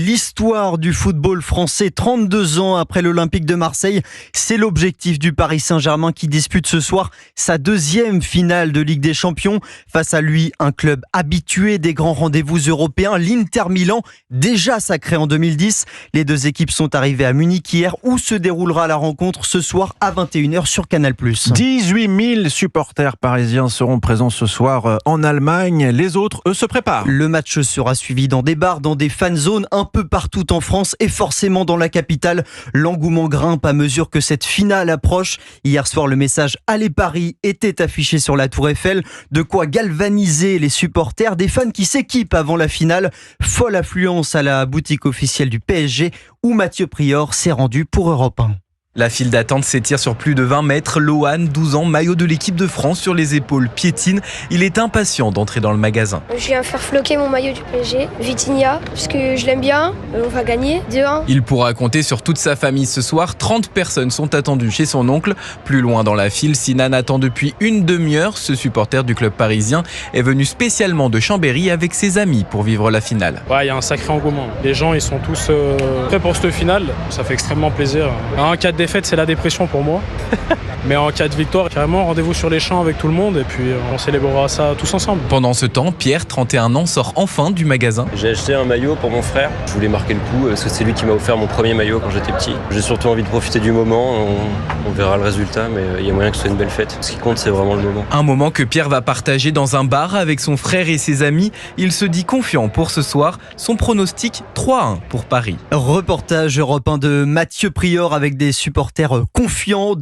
L'histoire du football français, 32 ans après l'Olympique de Marseille, c'est l'objectif du Paris Saint-Germain qui dispute ce soir sa deuxième finale de Ligue des Champions. Face à lui, un club habitué des grands rendez-vous européens, l'Inter Milan, déjà sacré en 2010. Les deux équipes sont arrivées à Munich hier où se déroulera la rencontre ce soir à 21h sur Canal+. 18 000 supporters parisiens seront présents ce soir en Allemagne. Les autres, eux, se préparent. Le match sera suivi dans des bars, dans des fan zones, un peu partout en France et forcément dans la capitale. L'engouement grimpe à mesure que cette finale approche. Hier soir, le message « Allez Paris » était affiché sur la Tour Eiffel. De quoi galvaniser les supporters, des fans qui s'équipent avant la finale. Folle affluence à la boutique officielle du PSG où Mathieu Prior s'est rendu pour Europe 1. La file d'attente s'étire sur plus de 20 mètres. Lohan, 12 ans, maillot de l'équipe de France sur les épaules, piétine. Il est impatient d'entrer dans le magasin. Je viens faire floquer mon maillot du PSG, Vitinha, parce que je l'aime bien. On va gagner 2-1. Il pourra compter sur toute sa famille ce soir. 30 personnes sont attendues chez son oncle. Plus loin dans la file, Sinan attend depuis une demi-heure. Ce supporter du club parisien est venu spécialement de Chambéry avec ses amis pour vivre la finale. Ouais, il y a un sacré engouement. Les gens, ils sont tous prêts pour cette finale. Ça fait extrêmement plaisir. En cas de défaite, c'est la dépression pour moi. Mais en cas de victoire, carrément, rendez-vous sur les champs avec tout le monde et puis on célébrera ça tous ensemble. Pendant ce temps, Pierre, 31 ans, sort enfin du magasin. J'ai acheté un maillot pour mon frère. Je voulais marquer le coup parce que c'est lui qui m'a offert mon premier maillot quand j'étais petit. J'ai surtout envie de profiter du moment. On verra le résultat, mais il y a moyen que ce soit une belle fête. Ce qui compte, c'est vraiment le moment. Un moment que Pierre va partager dans un bar avec son frère et ses amis. Il se dit confiant pour ce soir. Son pronostic 3-1 pour Paris. Reportage Europe 1 de Mathieu Prior avec des supporters confiants.